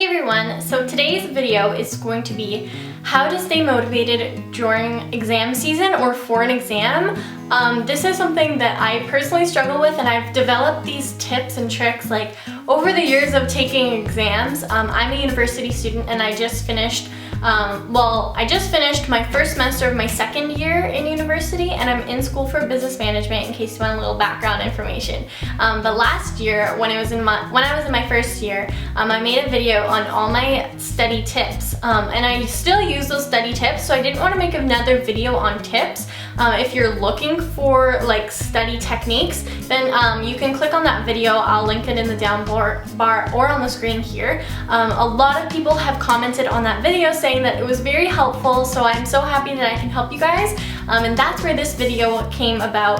Hey everyone, so today's video is going to be how to stay motivated during exam season or for an exam. This is something that I personally struggle with, and I've developed these tips and tricks like over the years of taking exams. I'm a university student and I just finished my first semester of my second year in university, and I'm in school for business management, in case you want a little background information. But last year, when I was in my first year, I made a video on all my study tips, and I still use those study tips, so I didn't want to make another video on tips. If you're looking for like study techniques, then you can click on that video. I'll link it in the down bar or on the screen here. A lot of people have commented on that video saying that it was very helpful, so I'm so happy that I can help you guys. And that's where this video came about,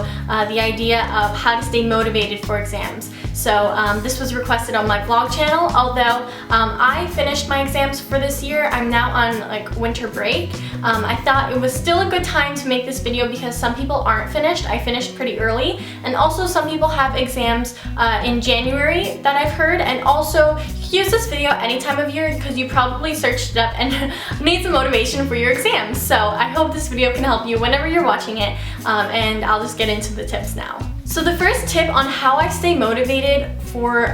the idea of how to stay motivated for exams. So this was requested on my vlog channel. Although I finished my exams for this year, I'm now on like winter break. I thought it was still a good time to make this video because some people aren't finished. I finished pretty early, and also some people have exams in January that I've heard. And also use this video any time of year because you probably searched it up and need some motivation for your exams. So I hope this video can help you whenever you're watching it, and I'll just get into the tips now. So the first tip on how I stay motivated for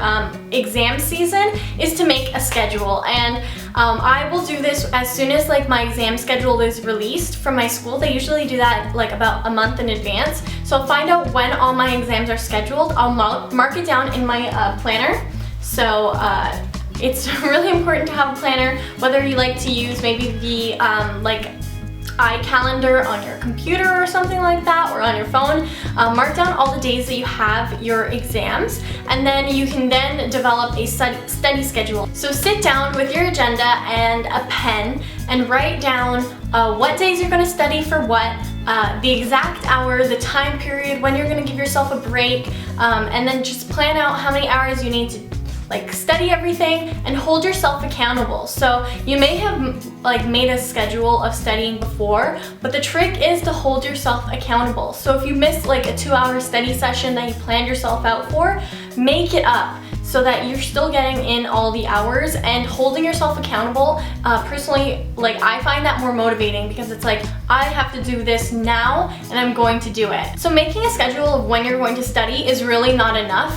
exam season is to make a schedule, and I will do this as soon as like my exam schedule is released from my school. They usually do that like about a month in advance. So I'll find out when all my exams are scheduled. I'll mark it down in my planner. So it's really important to have a planner, whether you like to use maybe the like iCalendar on your computer or something like that, or on your phone. Mark down all the days that you have your exams, and then you can then develop a study schedule. So sit down with your agenda and a pen and write down what days you're going to study for what, the exact hour, the time period, when you're going to give yourself a break, and then just plan out how many hours you need to like study everything and hold yourself accountable. So you may have like made a schedule of studying before, but the trick is to hold yourself accountable. So if you miss like a 2-hour study session that you planned yourself out for, make it up so that you're still getting in all the hours. And holding yourself accountable, personally, like I find that more motivating because it's like, I have to do this now and I'm going to do it. So making a schedule of when you're going to study is really not enough.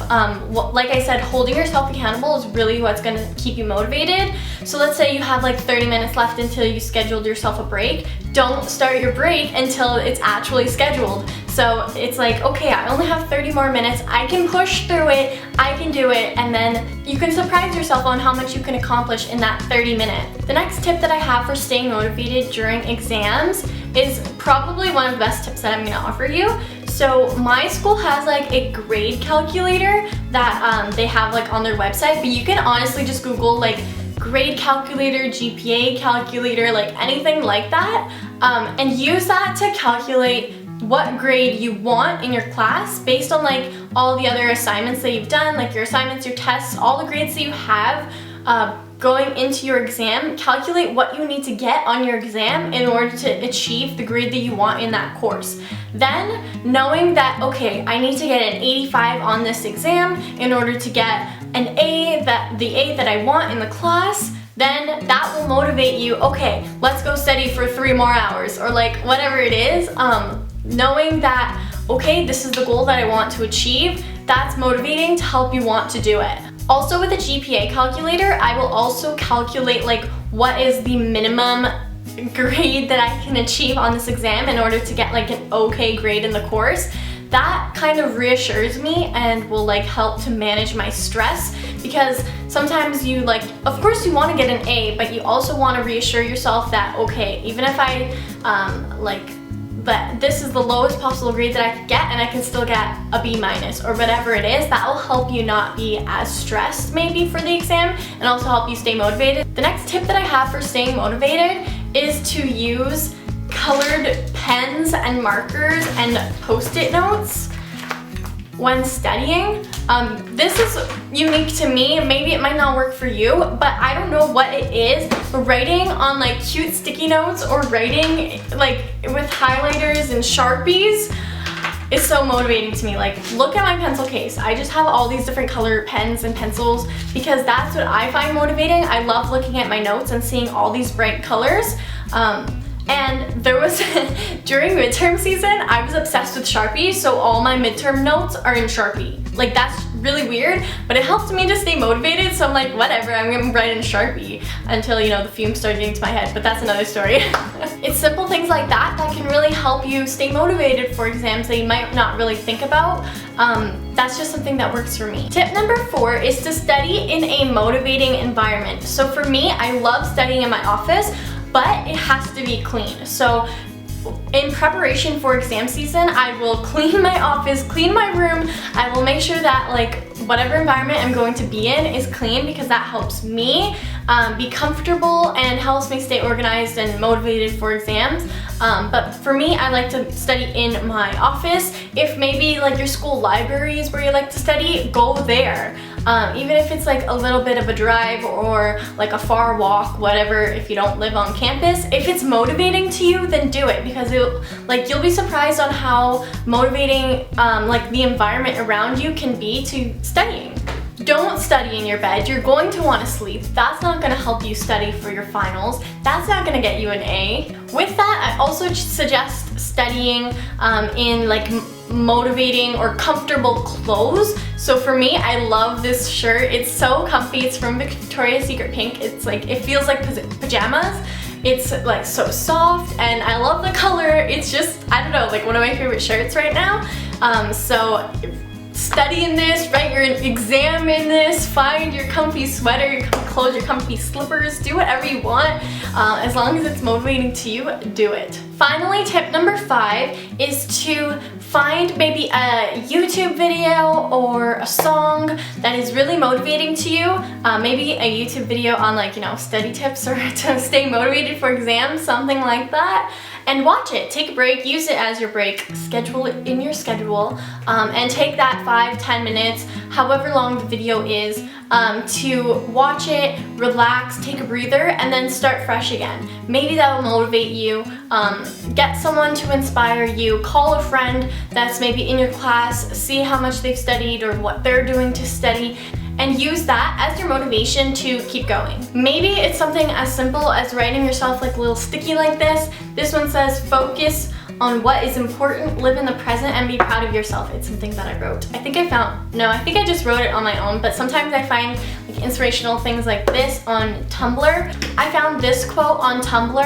Like I said, holding yourself accountable is really what's going to keep you motivated. So let's say you have like 30 minutes left until you scheduled yourself a break. Don't start your break until it's actually scheduled. So it's like, okay, I only have 30 more minutes, I can push through it, I can do it, and then you can surprise yourself on how much you can accomplish in that 30 minutes. The next tip that I have for staying motivated during exams is probably one of the best tips that I'm going to offer you. So my school has like a grade calculator that they have like on their website, but you can honestly just Google like grade calculator, GPA calculator, like anything like that, and use that to calculate what grade you want in your class based on like all the other assignments that you've done, like your assignments, your tests, all the grades that you have going into your exam. Calculate what you need to get on your exam in order to achieve the grade that you want in that course. Then, knowing that, okay, I need to get an 85 on this exam in order to get an A, the A that I want in the class, then that will motivate you, okay, let's go study for 3 more hours, or like whatever it is. Knowing that, okay, this is the goal that I want to achieve, that's motivating to help you want to do it. Also with a GPA calculator, I will also calculate like what is the minimum grade that I can achieve on this exam in order to get like an okay grade in the course. That kind of reassures me and will like help to manage my stress, because sometimes you like, of course you want to get an A, but you also want to reassure yourself that, okay, even if I but this is the lowest possible grade that I could get and I can still get a B- or whatever it is, that will help you not be as stressed maybe for the exam and also help you stay motivated. The next tip that I have for staying motivated is to use colored pens and markers and post-it notes when studying. This is unique to me. Maybe it might not work for you, but I don't know what it is. But writing on like cute sticky notes or writing like with highlighters and Sharpies is so motivating to me. Like, look at my pencil case. I just have all these different color pens and pencils because that's what I find motivating. I love looking at my notes and seeing all these bright colors. And there was, during midterm season, I was obsessed with Sharpie, so all my midterm notes are in Sharpie. Like, that's really weird, but it helps me to stay motivated, so I'm like, whatever, I'm gonna write in Sharpie until, you know, the fumes start getting to my head, but that's another story. It's simple things like that that can really help you stay motivated for exams that you might not really think about. That's just something that works for me. Tip number 4 is to study in a motivating environment. So for me, I love studying in my office, but it has to be clean. So in preparation for exam season, I will clean my office, clean my room. I will make sure that like whatever environment I'm going to be in is clean because that helps me be comfortable and helps me stay organized and motivated for exams. But for me, I like to study in my office. If maybe like your school library is where you like to study, go there. Even if it's like a little bit of a drive or like a far walk, whatever, if you don't live on campus, if it's motivating to you, then do it because you'll be surprised on how motivating like the environment around you can be to studying. Don't study in your bed. You're going to want to sleep. That's not going to help you study for your finals. That's not going to get you an A. With that, I also suggest studying in like motivating or comfortable clothes. So for me, I love this shirt. It's so comfy. It's from Victoria's Secret Pink. It's like, it feels like pajamas. It's like so soft and I love the color. It's just, I don't know, like one of my favorite shirts right now. So study in this, write your exam in this, find your comfy sweater, your comfy clothes, your comfy slippers, do whatever you want. As long as it's motivating to you, do it. Finally, tip number 5 is to find maybe a YouTube video or a song that is really motivating to you. Maybe a YouTube video on like, you know, study tips or to stay motivated for exams, something like that. And watch it, take a break, use it as your break, schedule it in your schedule, and take that 5-10 minutes, however long the video is, to watch it, relax, take a breather, and then start fresh again. Maybe that will motivate you. Get someone to inspire you, call a friend that's maybe in your class, see how much they've studied or what they're doing to study, and use that as your motivation to keep going. Maybe it's something as simple as writing yourself like a little sticky like this. This one says, focus on what is important, live in the present, and be proud of yourself. It's something that I wrote. I think I just wrote it on my own, but sometimes I find like inspirational things like this on Tumblr. I found this quote on Tumblr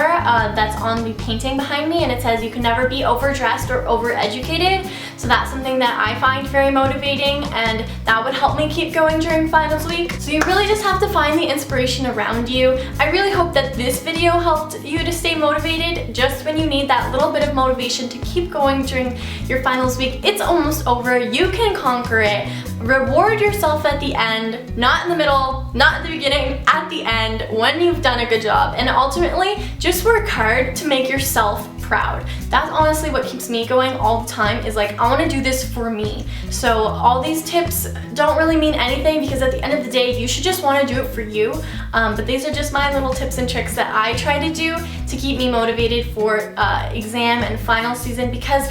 that's on the painting behind me, and it says, you can never be overdressed or overeducated. So that's something that I find very motivating, and that would help me keep going during finals week. So you really just have to find the inspiration around you. I really hope that this video helped you to stay motivated just when you need that little bit of motivation to keep going during your finals week. It's almost over. You can conquer it. Reward yourself at the end, not in the middle, not at the beginning, at the end when you've done a good job. And ultimately, just work hard to make yourself proud. That's honestly what keeps me going all the time, is like, I want to do this for me. So all these tips don't really mean anything because at the end of the day, you should just want to do it for you. But these are just my little tips and tricks that I try to do to keep me motivated for exam and final season, because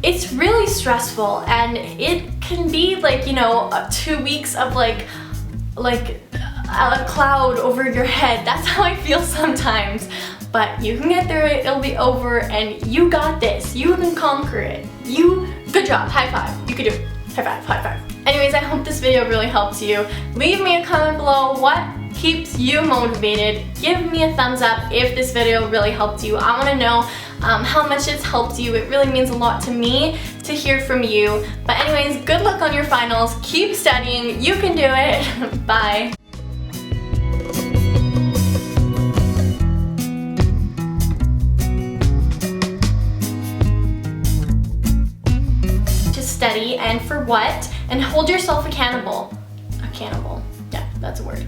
it's really stressful and it can be like, you know, 2 weeks of like a cloud over your head. That's how I feel sometimes. But you can get through it, it'll be over, and you got this. You can conquer it. Good job, high five. You can do it. High five, high five. Anyways, I hope this video really helps you. Leave me a comment below what keeps you motivated. Give me a thumbs up if this video really helped you. I want to know how much it's helped you. It really means a lot to me to hear from you. But anyways, good luck on your finals. Keep studying. You can do it. Bye. Study and for what, and hold yourself accountable. Yeah, that's a word.